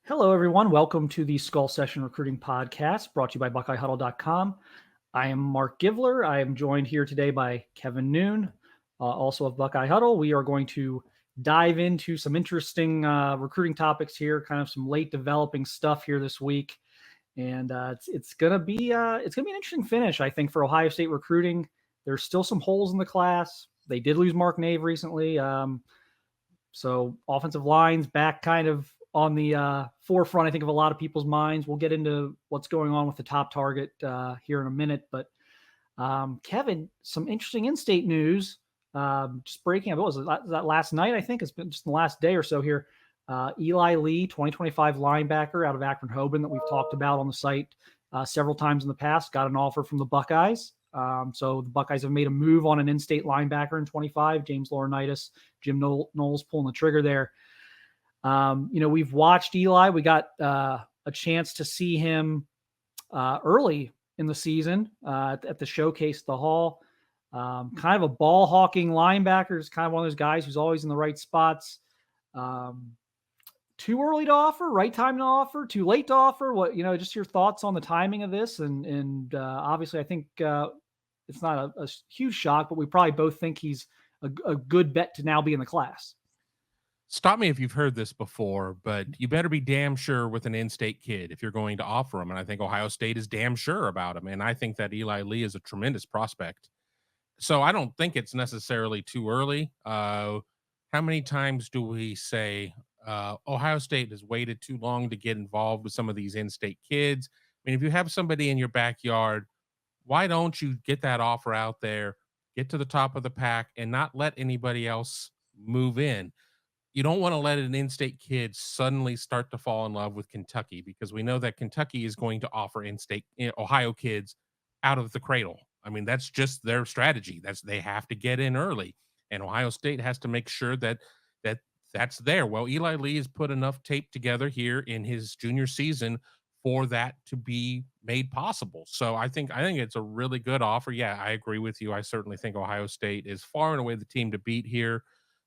Hello, everyone. Welcome to the Skull Session Recruiting Podcast brought to you by BuckeyeHuddle.com. I am Mark Givler. I am joined here today by Kevin Noon, also of Buckeye Huddle. We are going to dive into some interesting recruiting topics here, kind of some late developing stuff here this week. And it's gonna be an interesting finish, I think, for Ohio State recruiting. There's still some holes in the class. They did lose Marc Nave recently. So offensive line's back kind of on the forefront, I think, of a lot of people's minds. We'll get into what's going on with the top target here in a minute. But Kevin, some interesting in-state news. Just breaking up. What was it? That last night, I think. It's been just the last day or so here. Eli Lee, 2025 linebacker out of Akron Hoban that we've talked about on the site several times in the past, got an offer from the Buckeyes. So the Buckeyes have made a move on an in-state linebacker in 25. James Laurinaitis, Jim Knowles pulling the trigger there. We've watched Eli. We got a chance to see him early in the season at the showcase at the Hall. Kind of a ball hawking linebacker. Is kind of one of those guys who's always in the right spots. Too early to offer, right time to offer, too late to offer. What, just your thoughts on the timing of this. And obviously I think it's not a huge shock, but we probably both think he's a good bet to now be in the class. Stop me if you've heard this before, but you better be damn sure with an in-state kid if you're going to offer him. And I think Ohio State is damn sure about him. And I think that Eli Lee is a tremendous prospect. So I don't think it's necessarily too early. How many times do we say Ohio State has waited too long to get involved with some of these in-state kids? I mean, if you have somebody in your backyard, why don't you get that offer out there, get to the top of the pack, and not let anybody else move in? You don't want to let an in-state kid suddenly start to fall in love with Kentucky, because we know that Kentucky is going to offer in-state Ohio kids out of the cradle. I mean, that's just their strategy. They have to get in early, and Ohio State has to make sure that's there. Well, Eli Lee has put enough tape together here in his junior season for that to be made possible. So I think it's a really good offer. Yeah, I agree with you. I certainly think Ohio State is far and away the team to beat here.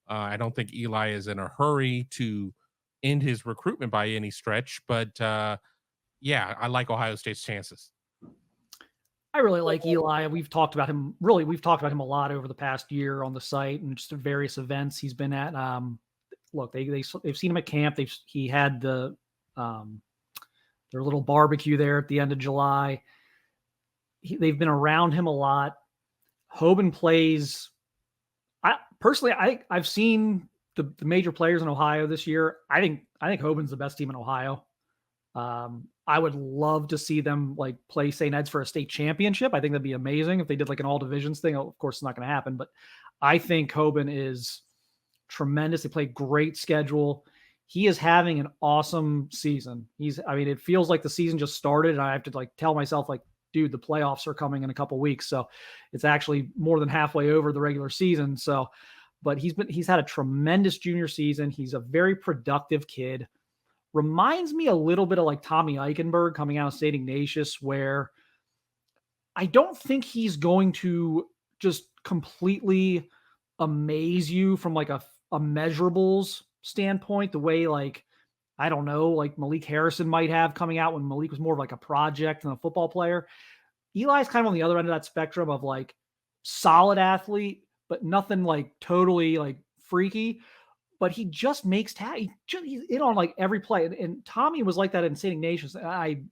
I don't think Eli is in a hurry to end his recruitment by any stretch, but yeah, I like Ohio State's chances. I really like Eli. We've talked about him a lot over the past year on the site and just various events he's been at. Look, they've seen him at camp. He had their little barbecue there at the end of July. They've been around him a lot. Hoban plays. I've seen the major players in Ohio this year. I think Hoban's the best team in Ohio. I would love to see them play St. Ed's for a state championship. I think that'd be amazing if they did an all divisions thing. Of course, it's not going to happen, but I think Hoban is tremendous. They play great schedule. He is having an awesome season. It feels like the season just started, and I have to tell myself, dude, the playoffs are coming in a couple weeks. So it's actually more than halfway over the regular season. So, but he's had a tremendous junior season. He's a very productive kid. Reminds me a little bit of Tommy Eichenberg coming out of St. Ignatius, where I don't think he's going to just completely amaze you from a measurables standpoint, the way I don't know, Malik Harrison might have coming out when Malik was more of a project than a football player. Eli's kind of on the other end of that spectrum of solid athlete, but nothing totally freaky. But he just makes he's in on every play. And Tommy was like that in St. Ignatius. I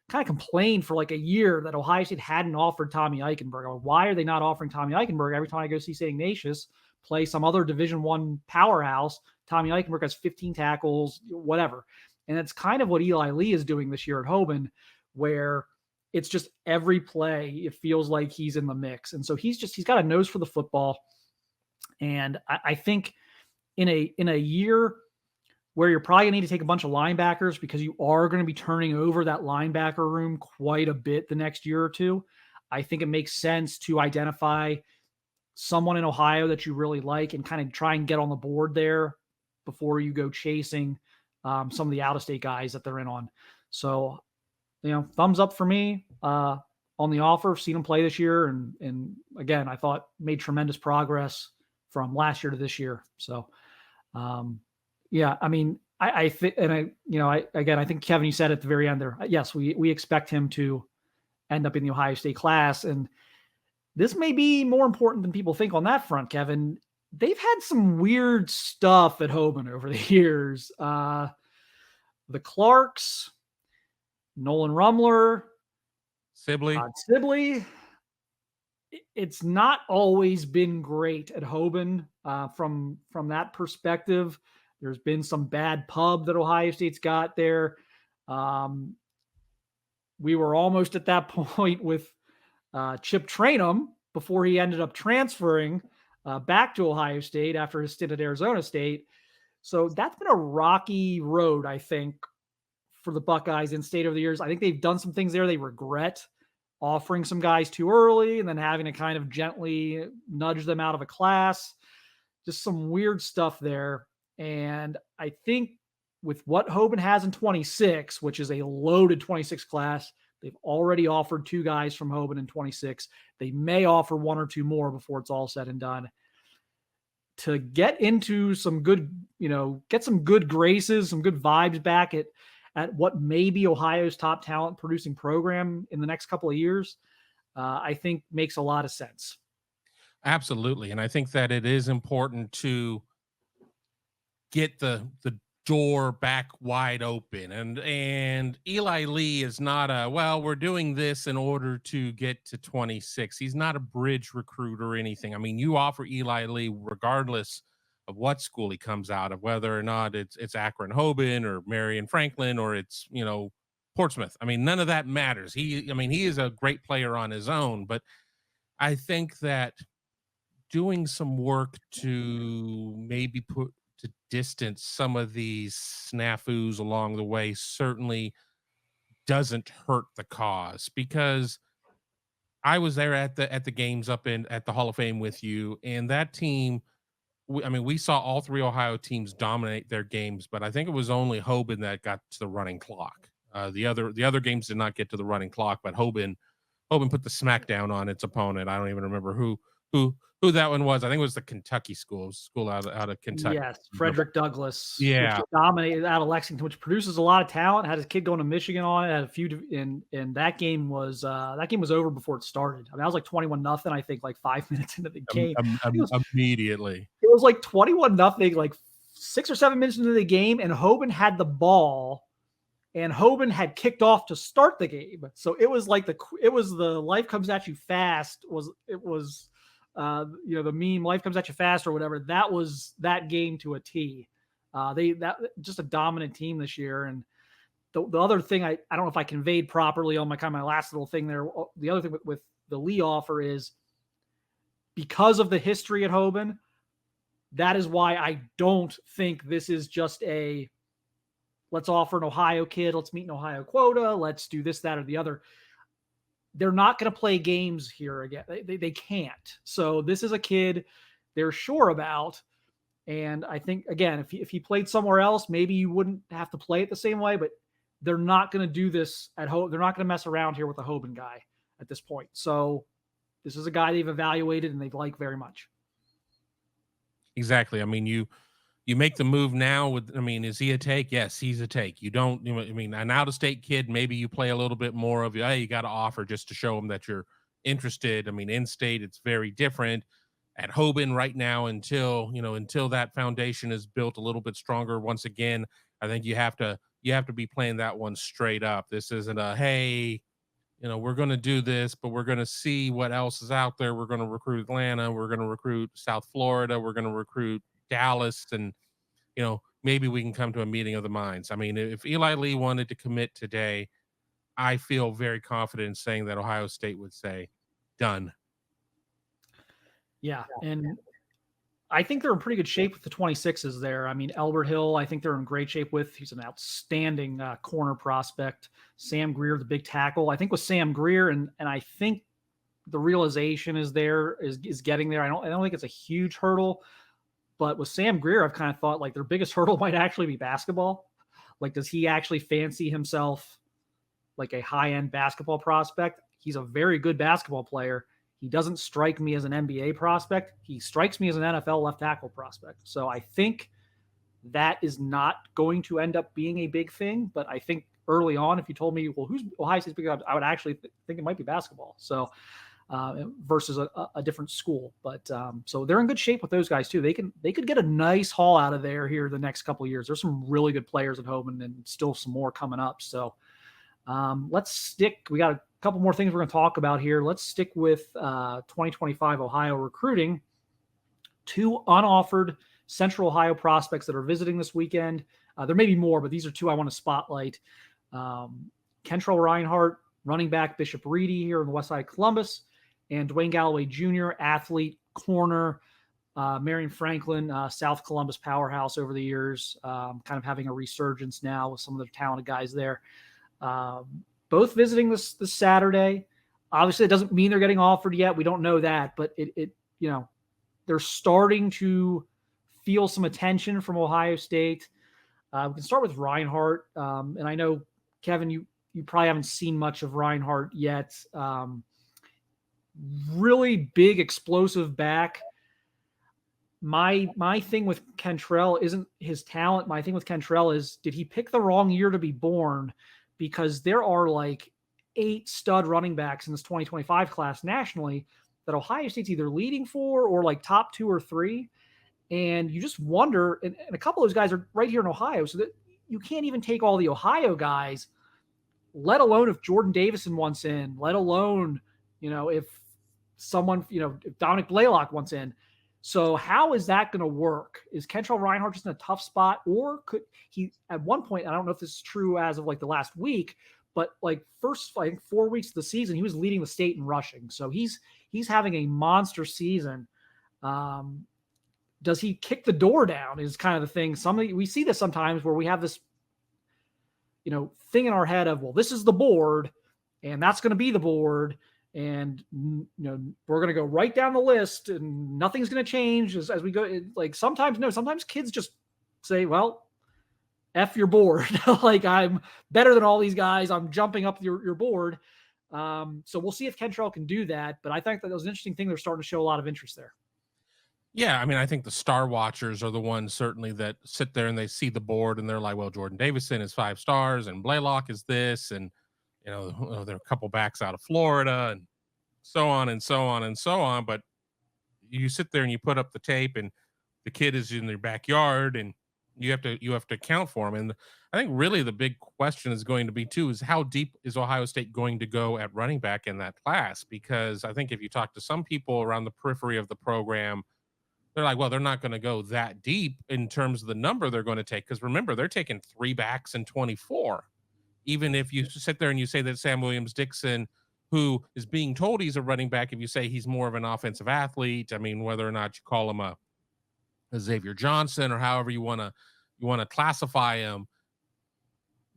kind of complained for a year that Ohio State hadn't offered Tommy Eichenberg. Why are they not offering Tommy Eichenberg? Every time I go see St. Ignatius play some other Division I powerhouse, Tommy Eichenberg has 15 tackles, whatever. And it's kind of what Eli Lee is doing this year at Hoban, where it's just every play, it feels like he's in the mix. And so he's got a nose for the football. And I think in a year where you're probably going to need to take a bunch of linebackers, because you are going to be turning over that linebacker room quite a bit the next year or two, I think it makes sense to identify someone in Ohio that you really like and kind of try and get on the board there before you go chasing some of the out-of-state guys that they're in on. So, thumbs up for me on the offer. Seen him play this year, and again, I thought made tremendous progress from last year to this year. So, yeah, I think, and I think Kevin, you said at the very end there, yes, we expect him to end up in the Ohio State class. And this may be more important than people think on that front, Kevin. They've had some weird stuff at Hoban over the years. The Clarks, Nolan Rumler, Sibley. Sibley. It's not always been great at Hoban from that perspective. There's been some bad pub that Ohio State's got there. We were almost at that point with Chip Trainum before he ended up transferring back to Ohio State after his stint at Arizona State. So that's been a rocky road, I think, for the Buckeyes in state over the years. I think they've done some things there they regret, offering some guys too early and then having to kind of gently nudge them out of a class. Just some weird stuff there. And I think with what Hoban has in 26, which is a loaded 26 class, they've already offered 2 guys from Hoban in 26. They may offer 1 or 2 more before it's all said and done. To get into some good, get some good graces, some good vibes back at what may be Ohio's top talent producing program in the next couple of years, I think makes a lot of sense. Absolutely. And I think that it is important to get the door back wide open. And Eli Lee is not we're doing this in order to get to 26. He's not a bridge recruit or anything. I mean, you offer Eli Lee regardless of what school he comes out of, whether or not it's Akron Hoban or Marion Franklin or it's, Portsmouth. I mean, none of that matters. He is a great player on his own, but I think that doing some work to maybe put to distance some of these snafus along the way certainly doesn't hurt the cause, because I was there at the games up at the Hall of Fame with you, and that team, we saw all 3 Ohio teams dominate their games, but I think it was only Hoban that got to the running clock. The other games did not get to the running clock, but Hoban put the smackdown on its opponent. I don't even remember who that one was. I think it was the Kentucky school out of Kentucky. Yes, Frederick Douglass. Yeah, which dominated out of Lexington, which produces a lot of talent. Had his kid going to Michigan on it. Had a few, and that game was over before it started. I mean, I was like 21-0. I think like 5 minutes into the game, immediately it was like 21-0, like 6 or 7 minutes into the game, and Hoban had the ball. And Hoban had kicked off to start the game, so it was like the life comes at you fast. The meme "life comes at you fast" or whatever. That was that game to a T. That just a dominant team this year. And the other thing I don't know if I conveyed properly on my last little thing there. The other thing with the Lee offer is because of the history at Hoban. That is why I don't think this is just a let's offer an Ohio kid, let's meet an Ohio quota, let's do this, that, or the other. They're not going to play games here again. They can't. So this is a kid they're sure about. And I think, again, if he played somewhere else, maybe you wouldn't have to play it the same way, but they're not going to do this at home. They're not going to mess around here with a Hoban guy at this point. So this is a guy they've evaluated and they like very much. Exactly. I mean, you make the move now is he a take? Yes, he's a take. You don't, an out-of-state kid, maybe you play a little bit more of, you got to offer just to show them that you're interested. In-state, it's very different. At Hoban right now, until that foundation is built a little bit stronger, once again, I think you have to be playing that one straight up. This isn't a, hey, we're going to do this, but we're going to see what else is out there. We're going to recruit Atlanta. We're going to recruit South Florida. We're going to recruit Dallas, and maybe we can come to a meeting of the minds. I mean, if Eli Lee wanted to commit today, I feel very confident in saying that Ohio State would say, done. Yeah, and I think they're in pretty good shape with the 26s there. I mean, Elbert Hill, I think they're in great shape with. He's an outstanding corner prospect. Sam Greer, the big tackle. I think with Sam Greer, and I think the realization is getting there. I don't think it's a huge hurdle. But with Sam Greer, I've kind of thought like their biggest hurdle might actually be basketball. Like, does he actually fancy himself like a high-end basketball prospect? He's a very good basketball player. He doesn't strike me as an NBA prospect. He strikes me as an NFL left tackle prospect. So I think that is not going to end up being a big thing. But I think early on, if you told me, well, who's Ohio State's big, I would actually think it might be basketball. So versus a different school. But so they're in good shape with those guys too. They could get a nice haul out of there here the next couple of years. There's some really good players at Hoban and still some more coming up. So let's stick. We got a couple more things we're going to talk about here. Let's stick with 2025 Ohio recruiting. 2 unoffered Central Ohio prospects that are visiting this weekend. There may be more, but these are 2 I want to spotlight. Kentrell Reinhardt, running back, Bishop Reedy here in the west side of Columbus, and Dwayne Galloway Jr., athlete, corner, Marion Franklin, South Columbus powerhouse over the years, kind of having a resurgence now with some of the talented guys there. Both visiting this Saturday. Obviously, it doesn't mean they're getting offered yet. We don't know that, but it they're starting to feel some attention from Ohio State. We can start with Reinhardt, and I know, Kevin, you probably haven't seen much of Reinhardt yet. Really big, explosive back. My thing with Kentrell isn't his talent. My thing with Kentrell is, did he pick the wrong year to be born? Because there are like 8 stud running backs in this 2025 class nationally that Ohio State's either leading for or like top 2 or 3. And you just wonder, and a couple of those guys are right here in Ohio, so that you can't even take all the Ohio guys, let alone if Jordan Davison wants in, let alone, if someone, if Dominic Blaylock wants in. So how is that going to work? Is Kentrell Reinhardt just in a tough spot? Or could he, at one point, I don't know if this is true as of like the last week, but like first, I think 4 weeks of the season, he was leading the state in rushing. So he's having a monster season. Does he kick the door down is kind of the thing. We see this sometimes where we have this, thing in our head of, well, this is the board and that's going to be the board. And, we're going to go right down the list and nothing's going to change as we go. Like sometimes kids just say, well, F your board. Like, I'm better than all these guys. I'm jumping up your board. So we'll see if Kentrell can do that. But I think that was an interesting thing. They're starting to show a lot of interest there. Yeah, I mean, I think the star watchers are the ones certainly that sit there and they see the board and they're like, well, Jordan Davison is 5 stars and Blaylock is this, and there are a couple backs out of Florida and so on and so on and so on. But you sit there and you put up the tape and the kid is in their backyard and you have to account for him. And I think really the big question is going to be too, is how deep is Ohio State going to go at running back in that class? Because I think if you talk to some people around the periphery of the program, they're like, well, they're not going to go that deep in terms of the number they're going to take. Because remember, they're taking 3 backs in 24. Even if you sit there and you say that Sam Williams-Dixon, who is being told he's a running back, if you say he's more of an offensive athlete, I mean, whether or not you call him a Xavier Johnson or however you want to classify him,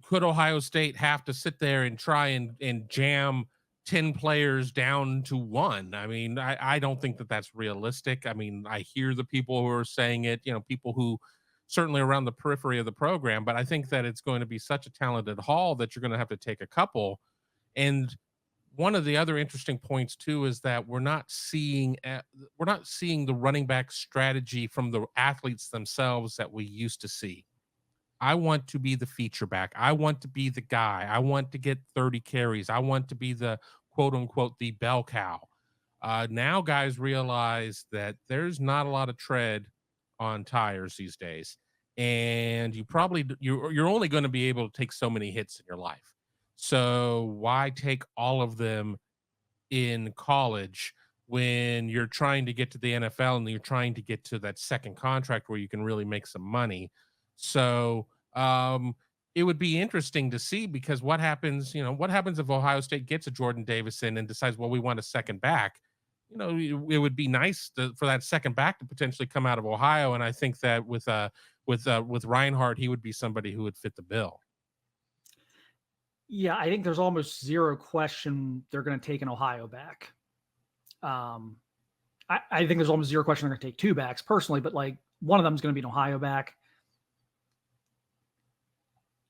could Ohio State have to sit there and try and jam 10 players down to 1? I mean, I don't think that that's realistic. I mean, I hear the people who are saying it, people who certainly around the periphery of the program, but I think that it's going to be such a talented haul that you're going to have to take a couple. And one of the other interesting points too is that we're not seeing the running back strategy from the athletes themselves that we used to see. I want to be the feature back. I want to be the guy. I want to get 30 carries. I want to be the quote unquote the bell cow. Now guys realize that there's not a lot of tread on tires these days, and you're only going to be able to take so many hits in your life. So why take all of them in college when you're trying to get to the NFL and you're trying to get to that second contract where you can really make some money? So it would be interesting to see, because what happens if Ohio State gets a Jordan Davison and decides, well, we want a second back? It would be nice for that second back to potentially come out of Ohio. And I think that with Reinhardt, he would be somebody who would fit the bill. Yeah, I think there's almost zero question they're going to take an Ohio back. I think there's almost zero question they're going to take 2 backs personally, but like one of them is going to be an Ohio back.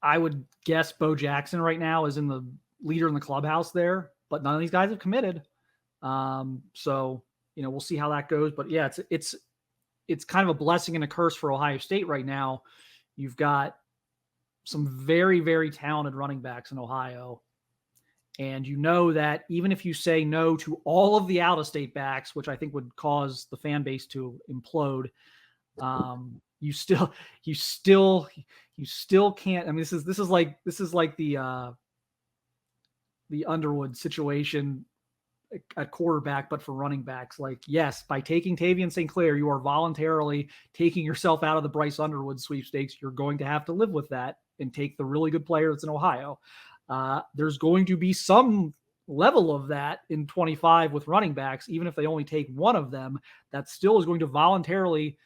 I would guess Bo Jackson right now is in the leader in the clubhouse there, but none of these guys have committed. So, we'll see how that goes. But yeah, it's it's kind of a blessing and a curse for Ohio State right now. You've got some very, very talented running backs in Ohio. And you know that even if you say no to all of the out-of-state backs, which I think would cause the fan base to implode, you still can't. I mean, this is like the Underwood situation at quarterback, but for running backs. Like, yes, by taking Tavian St. Clair, you are voluntarily taking yourself out of the Bryce Underwood sweepstakes. You're going to have to live with that and take the really good player that's in Ohio. There's going to be some level of that in 25 with running backs, even if they only take one of them. That still is going to voluntarily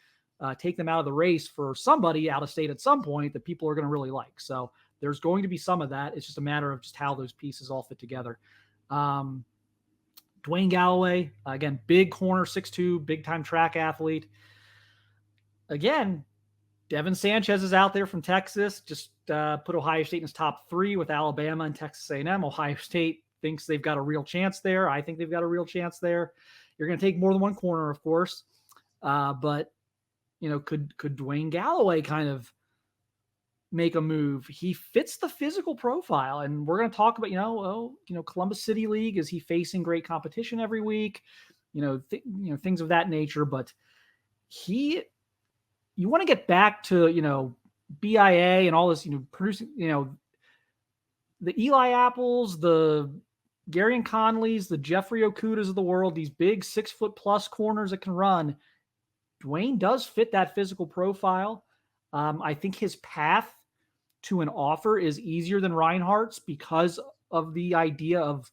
take them out of the race for somebody out of state at some point that people are going to really like. So there's going to be some of that. It's just a matter of just how those pieces all fit together. Dwayne Galloway, again, big corner, 6'2", big-time track athlete. Again, Devin Sanchez is out there from Texas, just put Ohio State in his top 3 with Alabama and Texas A&M. Ohio State thinks they've got a real chance there. I think they've got a real chance there. You're going to take more than one corner, of course. But, could Dwayne Galloway kind of make a move? He fits the physical profile, and we're going to talk about, Columbus City League. Is he facing great competition every week? Things of that nature. But you want to get back to, BIA and all this, producing, the Eli Apples, the Gary Conleys, the Jeffrey Okudas of the world, these big 6-foot+ corners that can run. Dwayne does fit that physical profile. I think his path to an offer is easier than Reinhardt's because of the idea of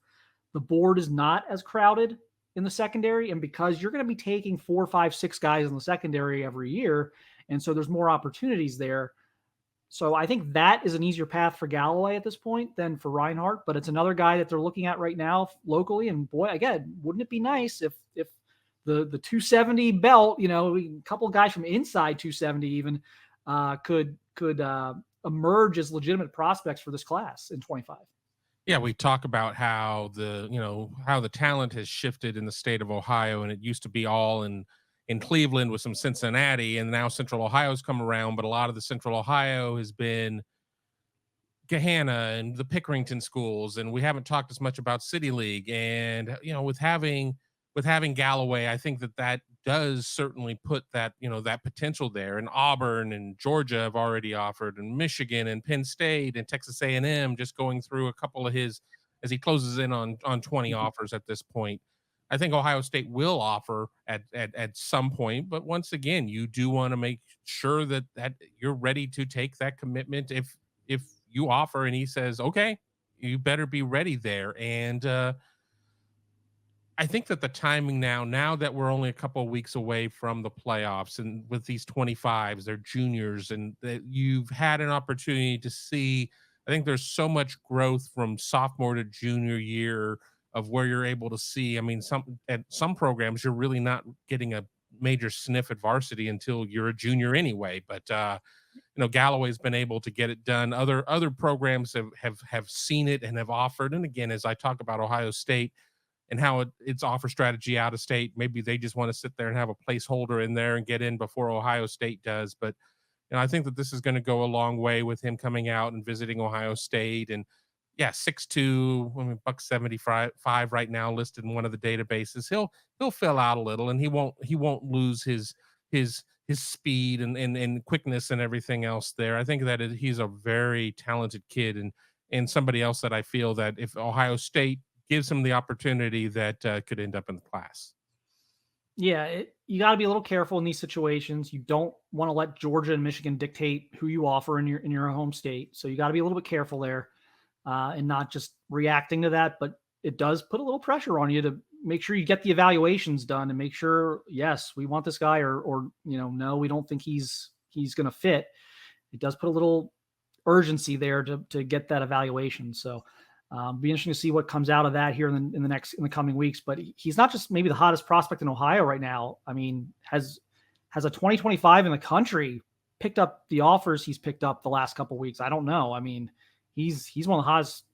the board is not as crowded in the secondary, and because you're going to be taking 4, 5, 6 guys in the secondary every year, and so there's more opportunities there. So I think that is an easier path for Galloway at this point than for Reinhardt, but it's another guy that they're looking at right now locally. And boy, again, wouldn't it be nice if the 270 belt, a couple of guys from inside 270 even could emerge as legitimate prospects for this class in 25. Yeah, we talk about how how the talent has shifted in the state of Ohio, and it used to be all in Cleveland with some Cincinnati, and now Central Ohio's come around, but a lot of the Central Ohio has been Gahanna and the Pickerington schools, and we haven't talked as much about City League. And with having Galloway, I think that does certainly put that that potential there. And Auburn and Georgia have already offered, and Michigan and Penn State and Texas A&M just going through a couple of his as he closes in on 20 offers at this point. I think Ohio State will offer at some point, but once again, you do want to make sure that you're ready to take that commitment. If you offer and he says, okay, you better be ready there. And I think that the timing now that we're only a couple of weeks away from the playoffs, and with these 25s, they're juniors, and that you've had an opportunity to see, I think there's so much growth from sophomore to junior year of where you're able to see. I mean, at some programs, you're really not getting a major sniff at varsity until you're a junior anyway. But Galloway's been able to get it done. Other programs have seen it and have offered. And again, as I talk about Ohio State and how its offer strategy out of state, maybe they just want to sit there and have a placeholder in there and get in before Ohio State does. But I think that this is going to go a long way with him coming out and visiting Ohio State. And yeah, 6'2", $175 right now listed in one of the databases. He'll fill out a little, and he won't lose his speed and quickness and everything else there. I think that he's a very talented kid, and somebody else that I feel that if Ohio State gives him the opportunity, that could end up in the class. Yeah, you got to be a little careful in these situations. You don't want to let Georgia and Michigan dictate who you offer in your home state. So you got to be a little bit careful there. And not just reacting to that, but it does put a little pressure on you to make sure you get the evaluations done and make sure, yes, we want this guy, or no, we don't think he's going to fit. It does put a little urgency there to get that evaluation. So be interesting to see what comes out of that here in the coming weeks. But he's not just maybe the hottest prospect in Ohio right now. I mean, has a 2025 in the country picked up the offers he's picked up the last couple of weeks? I don't know. I mean, he's one of the hottest,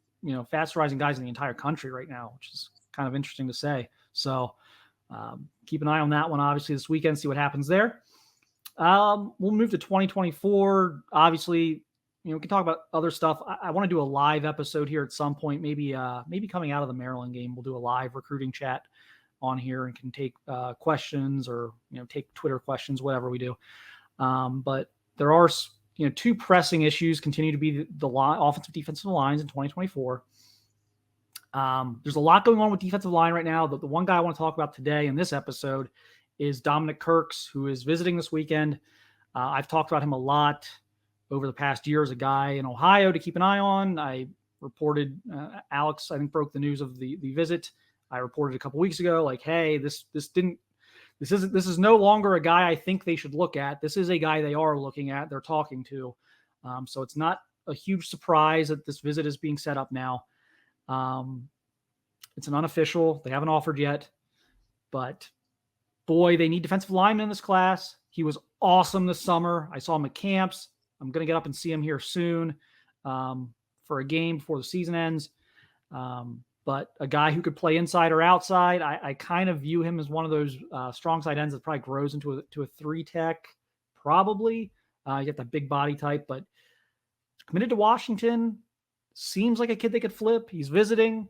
fast rising guys in the entire country right now, which is kind of interesting to say. So keep an eye on that one, obviously, this weekend, see what happens there. We'll move to 2024. Obviously, we can talk about other stuff. I want to do a live episode here at some point. Maybe coming out of the Maryland game, we'll do a live recruiting chat on here and can take questions or take Twitter questions, whatever we do. But there are two pressing issues continue to be the offensive defensive lines in 2024. There's a lot going on with defensive line right now. The one guy I want to talk about today in this episode is Dominic Kirks, who is visiting this weekend. I've talked about him a lot over the past year as a guy in Ohio to keep an eye on. I reported, Alex, I think, broke the news of the visit. I reported a couple weeks ago, like, hey, this is no longer a guy I think they should look at. This is a guy they are looking at, they're talking to. So it's not a huge surprise that this visit is being set up now. It's an unofficial. They haven't offered yet, but boy, they need defensive linemen in this class. He was awesome this summer. I saw him at camps. I'm going to get up and see him here soon for a game before the season ends. But a guy who could play inside or outside, I kind of view him as one of those strong side ends that probably grows into a 3-tech, probably. You get that big body type, but committed to Washington, seems like a kid they could flip. He's visiting.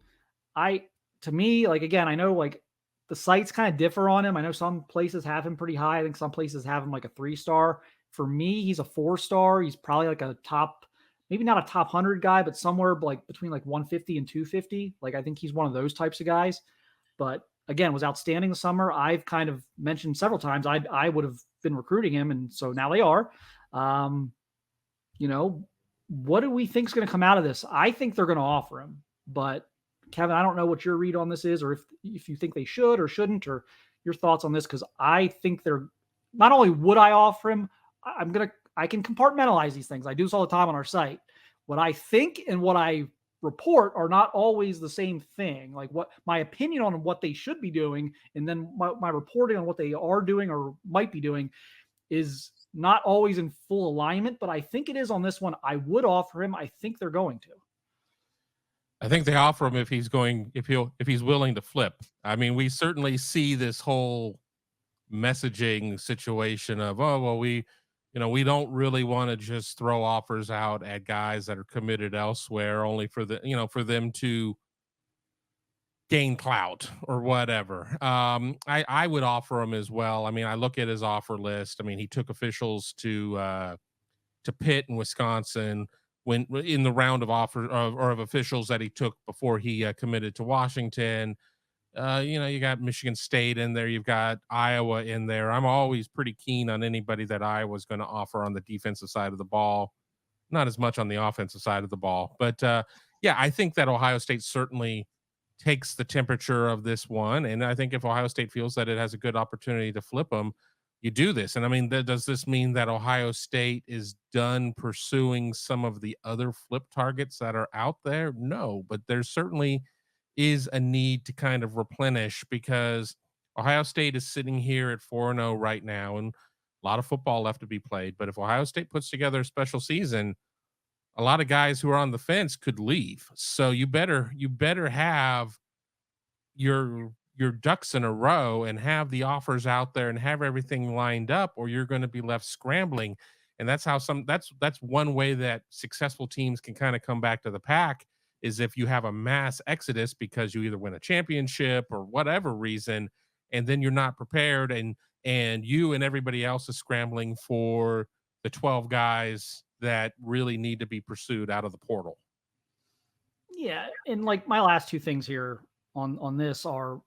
To me, like, again, I know like the sites kind of differ on him. I know some places have him pretty high. I think some places have him like a 3-star. For me, he's a 4-star. He's probably like a top, maybe not a top 100 guy, but somewhere like between like 150 and 250. Like, I think he's one of those types of guys. But again, was outstanding this summer. I've kind of mentioned several times I would have been recruiting him, and so now they are. What do we think is going to come out of this? I think they're going to offer him, but Kevin, I don't know what your read on this is, or if you think they should or shouldn't, or your thoughts on this, because I think they're not only would I offer him, I can compartmentalize these things. I do this all the time on our site. What I think and what I report are not always the same thing. Like what my opinion on what they should be doing, and then my reporting on what they are doing or might be doing is not always in full alignment, but I think it is on this one. I would offer him. I think they're going to. I think they offer him if he's willing to flip. I mean, we certainly see this whole messaging situation of, oh, well, we don't really want to just throw offers out at guys that are committed elsewhere only for them to gain clout or whatever. I would offer him as well. I mean, I look at his offer list. I mean, he took officials to Pitt in Wisconsin when in the round of of officials that he took before he committed to Washington. You got Michigan State in there. You've got Iowa in there. I'm always pretty keen on anybody that Iowa's going to offer on the defensive side of the ball, not as much on the offensive side of the ball. But yeah, I think that Ohio State certainly takes the temperature of this one. And I think if Ohio State feels that it has a good opportunity to flip them, you do this. And I mean, does this mean that Ohio State is done pursuing some of the other flip targets that are out there? No, but there certainly is a need to kind of replenish, because Ohio State is sitting here at 4-0 right now, and a lot of football left to be played. But if Ohio State puts together a special season, a lot of guys who are on the fence could leave. So you better have your ducks in a row and have the offers out there and have everything lined up, or you're going to be left scrambling. And that's how that's one way that successful teams can kind of come back to the pack, is if you have a mass exodus because you either win a championship or whatever reason, and then you're not prepared, and you and everybody else is scrambling for the 12 guys that really need to be pursued out of the portal. Yeah. And like my last two things here on this are,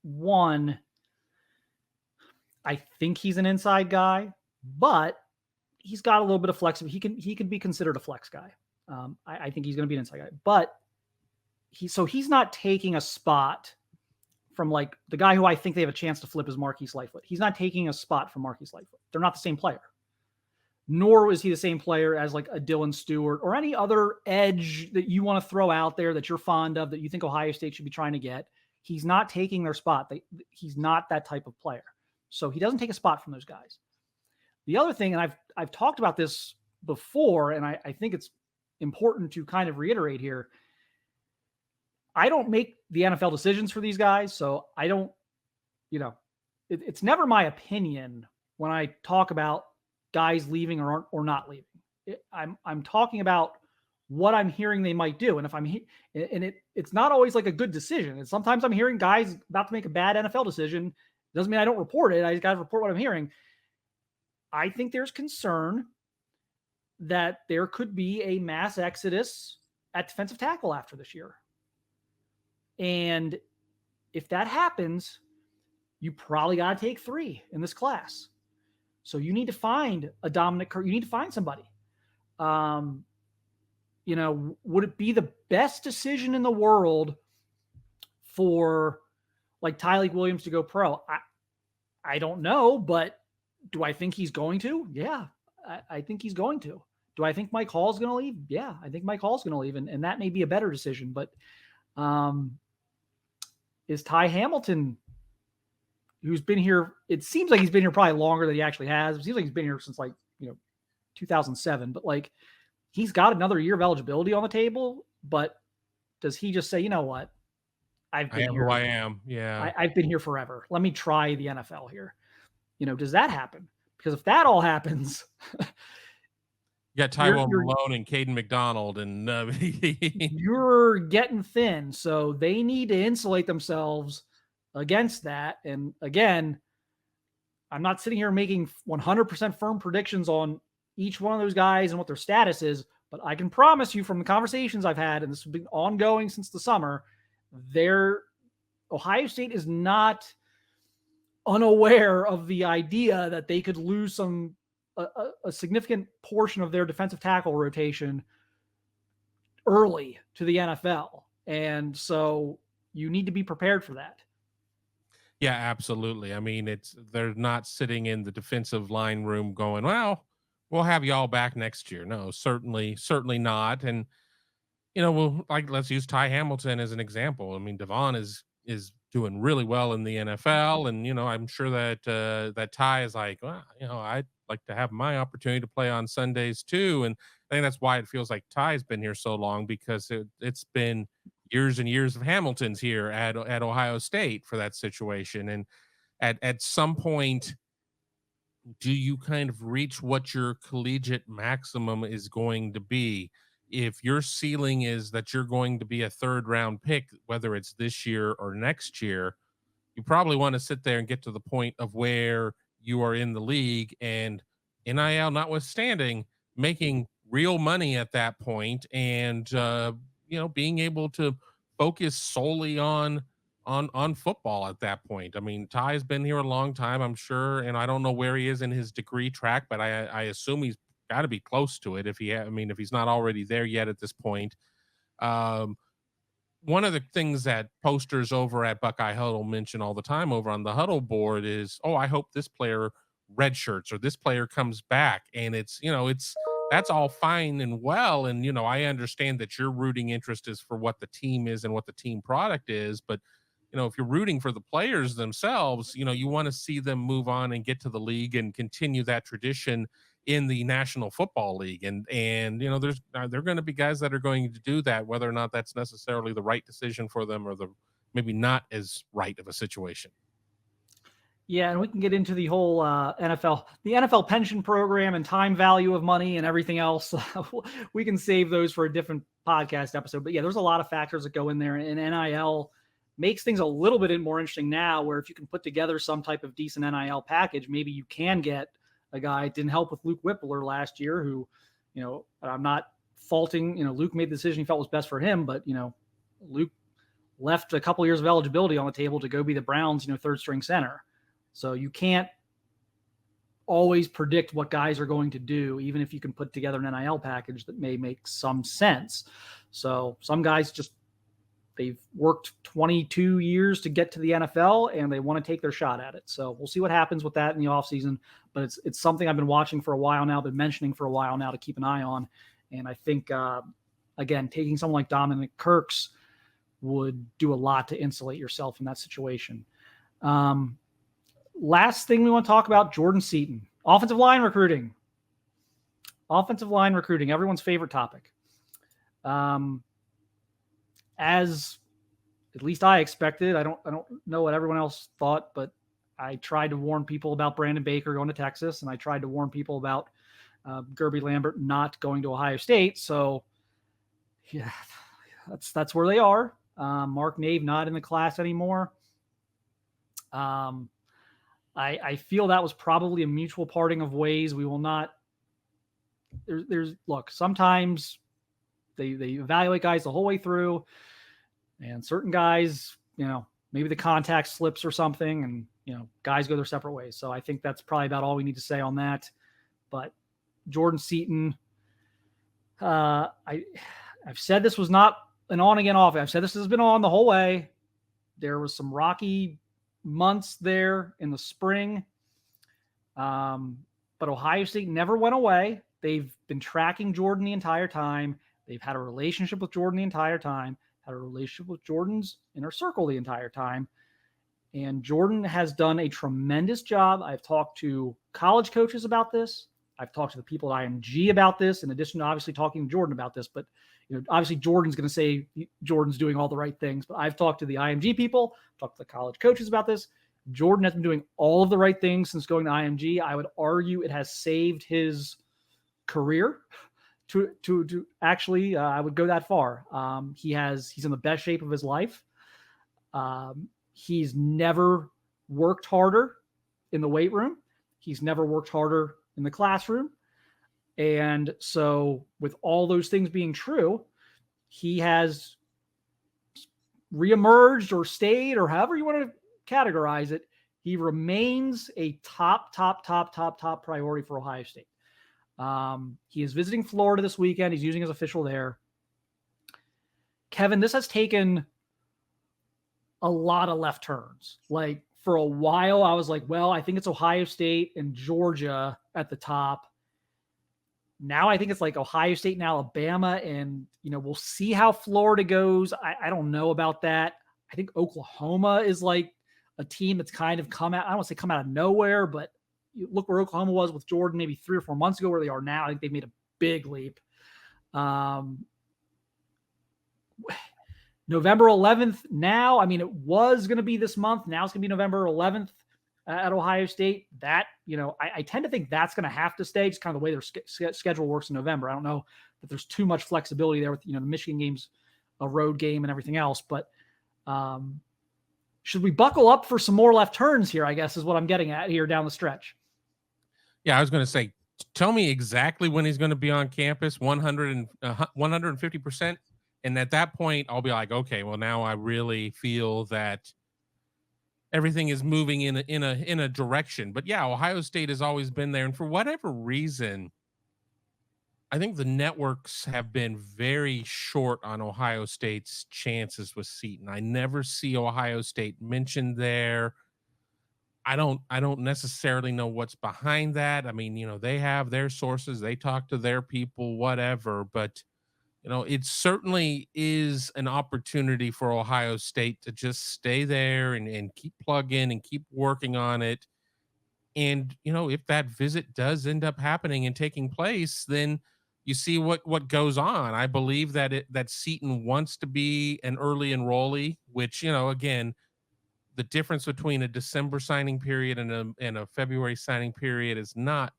one, I think he's an inside guy, but he's got a little bit of flexibility. He can be considered a flex guy. I think he's going to be an inside guy, but he's not taking a spot from like the guy who I think they have a chance to flip is Marquise Lightfoot. He's not taking a spot from Marquise Lightfoot. They're not the same player. Nor is he the same player as like a Dylan Stewart or any other edge that you want to throw out there that you're fond of, that you think Ohio State should be trying to get. He's not taking their spot. He's not that type of player. So he doesn't take a spot from those guys. The other thing, and I've talked about this before, and I think it's important to kind of reiterate here. I don't make the NFL decisions for these guys. So I don't, it's never my opinion when I talk about guys leaving or not leaving. I'm talking about what I'm hearing they might do. And if it's not always like a good decision. And sometimes I'm hearing guys about to make a bad NFL decision. Doesn't mean I don't report it. I just got to report what I'm hearing. I think there's concern that there could be a mass exodus at defensive tackle after this year. And if that happens, you probably got to take 3 in this class. So you need to find a Dominic Kirks. You need to find somebody. Would it be the best decision in the world for like Tyleik Williams to go pro? I don't know, but do I think he's going to? Yeah, I think he's going to. Do I think Mike Hall's going to leave? Yeah, I think Mike Hall's going to leave, and that may be a better decision. But is Ty Hamilton, who's been here, it seems like he's been here probably longer than he actually has. It seems like he's been here since 2007, but like he's got another year of eligibility on the table. But does he just say, you know what? I've been here. I am. Yeah. I've been here forever. Let me try the NFL here. Does that happen? Because if that all happens, you got Tyrone Malone and Caden McDonald, and you're getting thin. So they need to insulate themselves against that. And again, I'm not sitting here making 100% firm predictions on each one of those guys and what their status is, but I can promise you from the conversations I've had, and this has been ongoing since the summer, Ohio State is not unaware of the idea that they could lose a significant portion of their defensive tackle rotation early to the NFL. And so you need to be prepared for that. Yeah, absolutely. I mean, they're not sitting in the defensive line room going, well, we'll have y'all back next year. No, certainly not. And, let's use Ty Hamilton as an example. I mean, Devon is doing really well in the NFL. And, I'm sure that Ty is like, well, I'd like to have my opportunity to play on Sundays too. And I think that's why it feels like Ty's been here so long, because it's been years and years of Hamilton's here at Ohio State for that situation. And at some point, do you kind of reach what your collegiate maximum is going to be? If your ceiling is that you're going to be a 3rd round pick, whether it's this year or next year, you probably want to sit there and get to the point of where you are in the league, and NIL notwithstanding, making real money at that point, and being able to focus solely on football at that point. I mean, Ty's been here a long time, I'm sure, and I don't know where he is in his degree track, but I assume he's got to be close to it if he's not already there yet at this point. One of the things that posters over at Buckeye Huddle mention all the time over on the Huddle board is, I hope this player redshirts or this player comes back. And that's all fine and well. And, I understand that your rooting interest is for what the team is and what the team product is. But, if you're rooting for the players themselves, you want to see them move on and get to the league and continue that tradition in the National Football League. And there are going to be guys that are going to do that, whether or not that's necessarily the right decision for them or maybe not as right of a situation. Yeah, and we can get into the whole the NFL pension program and time value of money and everything else. We can save those for a different podcast episode. But yeah, there's a lot of factors that go in there, and NIL makes things a little bit more interesting now, where if you can put together some type of decent NIL package, maybe you can get a guy. It didn't help with Luke Whippler last year, who, I'm not faulting, Luke made the decision he felt was best for him, but, Luke left a couple years of eligibility on the table to go be the Browns, 3rd string center. So you can't always predict what guys are going to do, even if you can put together an NIL package that may make some sense. So some guys they've worked 22 years to get to the NFL and they want to take their shot at it. So we'll see what happens with that in the offseason. But it's something I've been watching for a while now, been mentioning for a while now to keep an eye on. And I think, again, taking someone like Dominic Kirks would do a lot to insulate yourself in that situation. Last thing we want to talk about, Jordan Seaton. Offensive line recruiting. Everyone's favorite topic. As at least I expected, I don't know what everyone else thought, but I tried to warn people about Brandon Baker going to Texas, and I tried to warn people about Gerby Lambert not going to Ohio State. So, yeah, that's where they are. Marc Nave not in the class anymore. I feel that was probably a mutual parting of ways. We will not. Look, sometimes they evaluate guys the whole way through, and certain guys, maybe the contact slips or something, and guys go their separate ways. So I think that's probably about all we need to say on that. But Jordan Seaton, I've said this was not an on again off. I've said this has been on the whole way. There was some rocky months there in the spring, but Ohio State never went away. They've been tracking Jordan the entire time. They've had a relationship with Jordan the entire time. Had a relationship with Jordan's inner circle the entire time. And Jordan has done a tremendous job. I've talked to college coaches about this. I've talked to the people at IMG about this, in addition to obviously talking to Jordan about this. But obviously Jordan's going to say Jordan's doing all the right things. But I've talked to the IMG people, talked to the college coaches about this. Jordan has been doing all of the right things since going to IMG. I would argue it has saved his career. To actually, I would go that far. He's in the best shape of his life. He's never worked harder in the weight room. He's never worked harder in the classroom. And so with all those things being true, he has reemerged or stayed, or however you want to categorize it. He remains a top priority for Ohio State. He is visiting Florida this weekend. He's using his official there. Kevin, this has taken a lot of left turns. Like, for a while, I was like, well, I think it's Ohio State and Georgia at the top. Now I think it's like Ohio State and Alabama, and, we'll see how Florida goes. I don't know about that. I think Oklahoma is like a team that's kind of come out, I don't want to say come out of nowhere, but you look where Oklahoma was with Jordan maybe 3 or 4 months ago, where they are now. I think they've made a big leap. November 11th now. I mean, it was going to be this month. Now it's going to be November 11th at Ohio State. That, I tend to think that's going to have to stay, just kind of the way their schedule works in November. I don't know that there's too much flexibility there with, the Michigan game's a road game and everything else. But should we buckle up for some more left turns here, I guess, is what I'm getting at here down the stretch. Yeah, I was going to say, tell me exactly when he's going to be on campus, 150%. And at that point, I'll be like, okay, well, now I really feel that everything is moving in a direction. But yeah, Ohio State has always been there. And for whatever reason, I think the networks have been very short on Ohio State's chances with Seaton. I never see Ohio State mentioned there. I don't necessarily know what's behind that. I mean, they have their sources, they talk to their people, whatever, but it certainly is an opportunity for Ohio State to just stay there and keep plugging and keep working on it. And, if that visit does end up happening and taking place, then you see what goes on. I believe that Seaton wants to be an early enrollee, which, again, the difference between a December signing period and a February signing period is not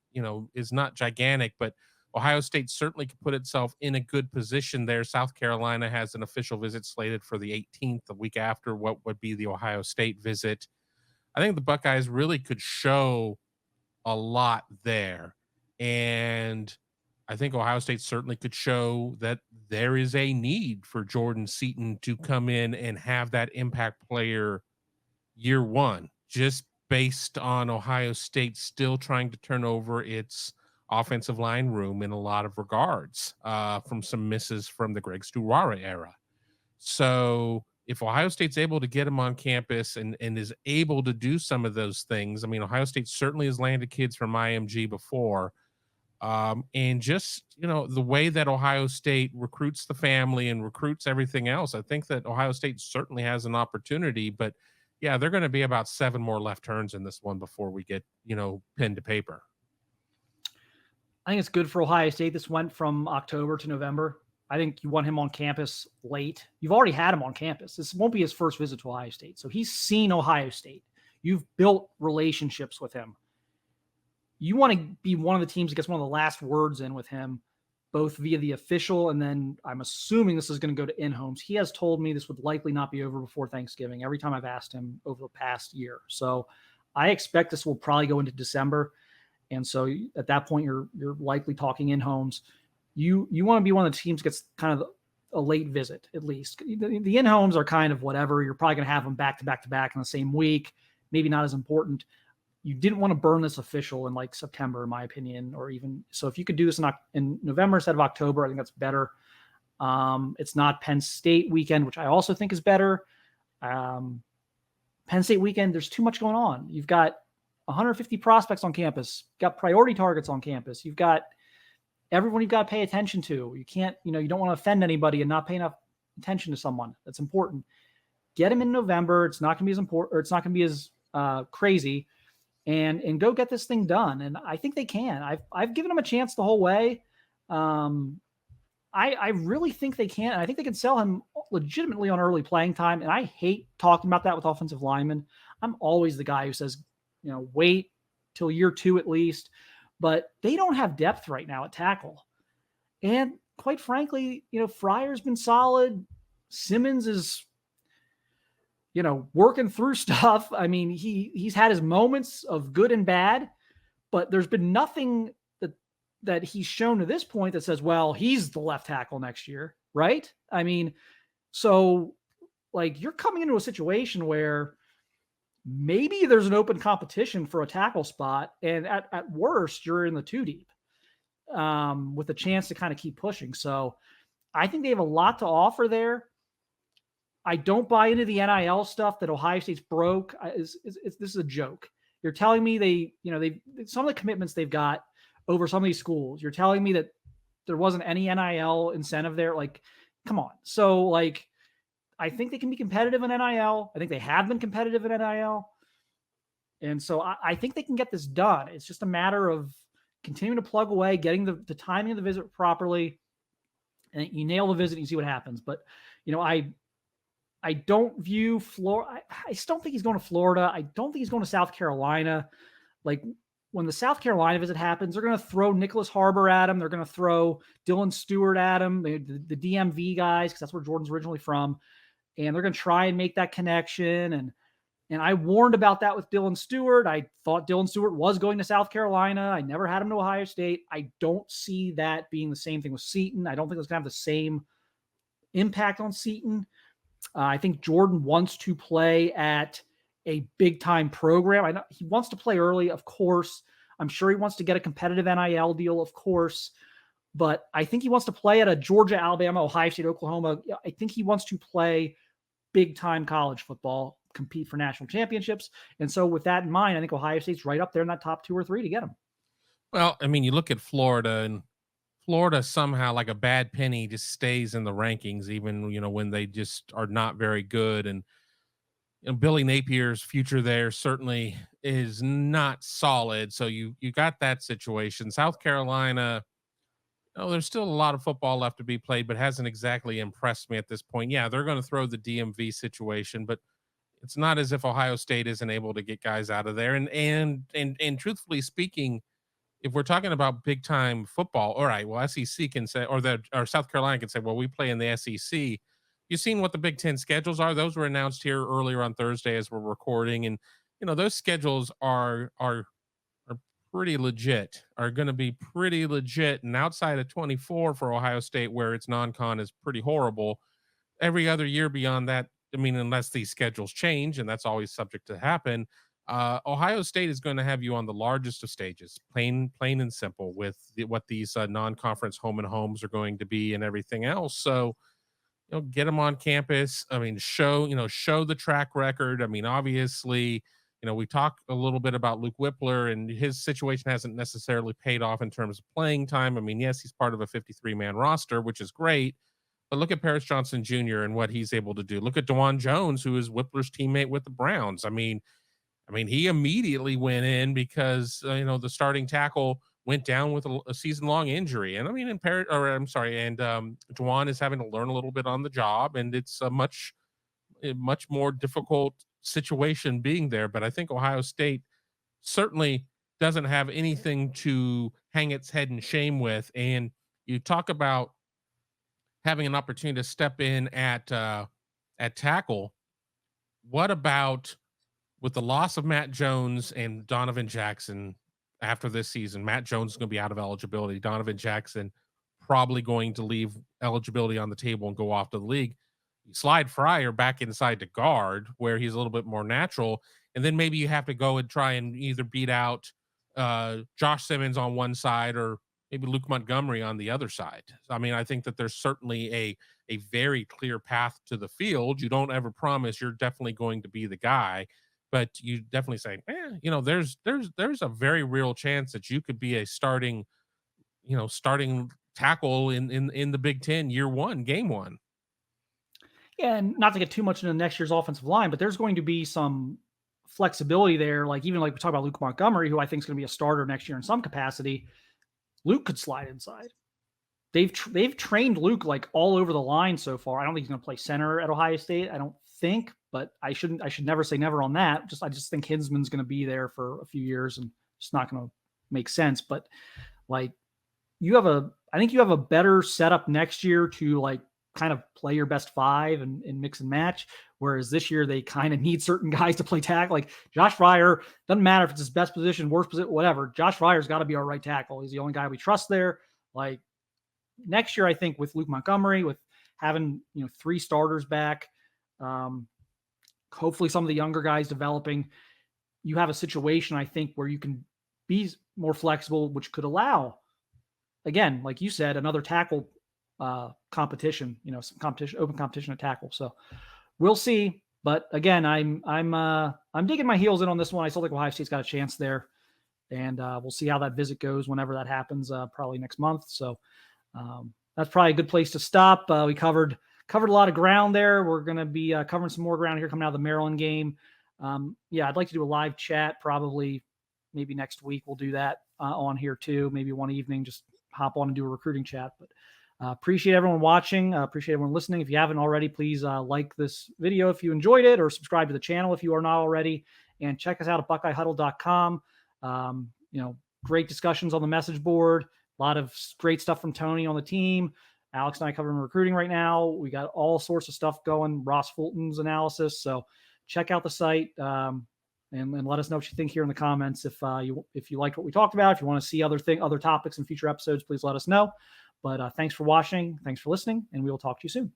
gigantic, but Ohio State certainly could put itself in a good position there. South Carolina has an official visit slated for the 18th, the week after what would be the Ohio State visit. I think the Buckeyes really could show a lot there. And I think Ohio State certainly could show that there is a need for Jordan Seaton to come in and have that impact player year one, just based on Ohio State still trying to turn over its offensive line room in a lot of regards from some misses from the Greg Stuarra era. So if Ohio State's able to get him on campus and is able to do some of those things, I mean, Ohio State certainly has landed kids from IMG before. And just, the way that Ohio State recruits the family and recruits everything else, I think that Ohio State certainly has an opportunity. But yeah, they're going to be about 7 more left turns in this one before we get, pen to paper. I think it's good for Ohio State. This went from October to November. I think you want him on campus late. You've already had him on campus. This won't be his first visit to Ohio State. So he's seen Ohio State. You've built relationships with him. You want to be one of the teams that gets one of the last words in with him, both via the official, and then I'm assuming this is going to go to in-homes. He has told me this would likely not be over before Thanksgiving every time I've asked him over the past year. So I expect this will probably go into December. And so at that point, you're likely talking in-homes. You want to be one of the teams that gets kind of a late visit, at least. The in-homes are kind of whatever. You're probably going to have them back to back to back in the same week. Maybe not as important. You didn't want to burn this official in like September, in my opinion, or even so. If you could do this in November instead of October, I think that's better. It's not Penn State weekend, which I also think is better. Penn State weekend, there's too much going on. You've got 150 prospects on campus. You've got priority targets on campus. You've got everyone you've got to pay attention to. You can't, you don't want to offend anybody and not pay enough attention to someone. That's important. Get them in November. It's not going to be as important, or it's not going to be as crazy. And go get this thing done. And I think they can. I've given them a chance the whole way. I really think they can. And I think they can sell him legitimately on early playing time. And I hate talking about that with offensive linemen. I'm always the guy who says, wait till year 2 at least. But they don't have depth right now at tackle. And quite frankly, Fryer's been solid. Simmons is working through stuff. I mean, he's had his moments of good and bad, but there's been nothing that he's shown to this point that says, well, he's the left tackle next year, right? I mean, so like you're coming into a situation where maybe there's an open competition for a tackle spot, and at worst, you're in the 2 deep with a chance to kind of keep pushing. So I think they have a lot to offer there. I don't buy into the NIL stuff that Ohio State's broke. This is a joke. You're telling me they some of the commitments they've got over some of these schools. You're telling me that there wasn't any NIL incentive there. Like, come on. So like, I think they can be competitive in NIL. I think they have been competitive in NIL. And so I think they can get this done. It's just a matter of continuing to plug away, getting the timing of the visit properly. And you nail the visit and you see what happens. But, I don't view Florida. I still don't think he's going to Florida. I don't think he's going to South Carolina. Like when the South Carolina visit happens, they're going to throw Nicholas Harbor at him. They're going to throw Dylan Stewart at him, the DMV guys, because that's where Jordan's originally from. And they're going to try and make that connection. And I warned about that with Dylan Stewart. I thought Dylan Stewart was going to South Carolina. I never had him to Ohio State. I don't see that being the same thing with Seaton. I don't think it's going to have the same impact on Seaton. I think Jordan wants to play at a big-time program. I know he wants to play early, of course. I'm sure he wants to get a competitive NIL deal, of course. But I think he wants to play at a Georgia, Alabama, Ohio State, Oklahoma. I think he wants to play big-time college football, compete for national championships. And so with that in mind, I think Ohio State's right up there in that top 2 or 3 to get him. Well, I mean, you look at Florida, and Florida somehow, like a bad penny, just stays in the rankings, even, when they just are not very good. And Billy Napier's future there certainly is not solid. So you got that situation. South Carolina, there's still a lot of football left to be played, but hasn't exactly impressed me at this point. Yeah, they're going to throw the DMV situation, but it's not as if Ohio State isn't able to get guys out of there. And truthfully speaking, if we're talking about big time football, all right, well, SEC can say, or South Carolina can say, well, we play in the SEC. You've seen what the Big Ten schedules are. Those were announced here earlier on Thursday as we're recording. And, those schedules are pretty legit, are going to be pretty legit. And outside of 24 for Ohio State, where its non-con is pretty horrible, every other year beyond that, I mean, unless these schedules change, and that's always subject to happen, Ohio State is going to have you on the largest of stages, plain and simple, with what these non-conference home and homes are going to be and everything else. So, get them on campus. I mean, show the track record. I mean, obviously, we talked a little bit about Luke Whippler, and his situation hasn't necessarily paid off in terms of playing time. I mean, yes, he's part of a 53-man roster, which is great. But look at Paris Johnson Jr. and what he's able to do. Look at DeJuan Jones, who is Whippler's teammate with the Browns. I mean, he immediately went in because, the starting tackle went down with a season-long injury. And I mean, DeJuan is having to learn a little bit on the job, and it's a much more difficult situation being there, but I think Ohio State certainly doesn't have anything to hang its head in shame with. And you talk about having an opportunity to step in at tackle. What about with the loss of Matt Jones and Donovan Jackson after this season? Matt Jones is going to be out of eligibility. Donovan Jackson probably going to leave eligibility on the table and go off to the league. You slide Fryer back inside to guard where he's a little bit more natural. And then maybe you have to go and try and either beat out Josh Simmons on one side or maybe Luke Montgomery on the other side. I mean, I think that there's certainly a very clear path to the field. You don't ever promise you're definitely going to be the guy, but you definitely say, there's a very real chance that you could be a starting tackle in the Big Ten year one, game one. Yeah, and not to get too much into next year's offensive line, but there's going to be some flexibility there. Like even like we talk about Luke Montgomery, who I think is going to be a starter next year in some capacity. Luke could slide inside. They've trained Luke like all over the line so far. I don't think he's going to play center at Ohio State. I don't think, but I should never say never on that. I just think Hinsman's going to be there for a few years and it's not going to make sense. But like I think you have a better setup next year to like kind of play your best five and mix and match. Whereas this year they kind of need certain guys to play tackle. Like Josh Fryer, doesn't matter if it's his best position, worst position, whatever. Josh Fryer's got to be our right tackle. He's the only guy we trust there. Like next year, I think with Luke Montgomery, with having 3 starters back, hopefully some of the younger guys developing, you have a situation I think where you can be more flexible, which could allow, again, like you said, another tackle competition, some competition, open competition at tackle. So we'll see. But again, I'm digging my heels in on this one. I still think Ohio State's got a chance there, and we'll see how that visit goes whenever that happens, probably next month. So that's probably a good place to stop. We covered a lot of ground there. We're going to be covering some more ground here coming out of the Maryland game. I'd like to do a live chat probably maybe next week. We'll do that on here too. Maybe one evening, just hop on and do a recruiting chat. But appreciate everyone watching. Appreciate everyone listening. If you haven't already, please like this video if you enjoyed it, or subscribe to the channel if you are not already, and check us out at BuckeyeHuddle.com. Great discussions on the message board. A lot of great stuff from Tony on the team. Alex and I covering recruiting right now. We got all sorts of stuff going. Ross Fulton's analysis. So check out the site and let us know what you think here in the comments. If you liked what we talked about, if you want to see other topics in future episodes, please let us know. But thanks for watching. Thanks for listening, and we will talk to you soon.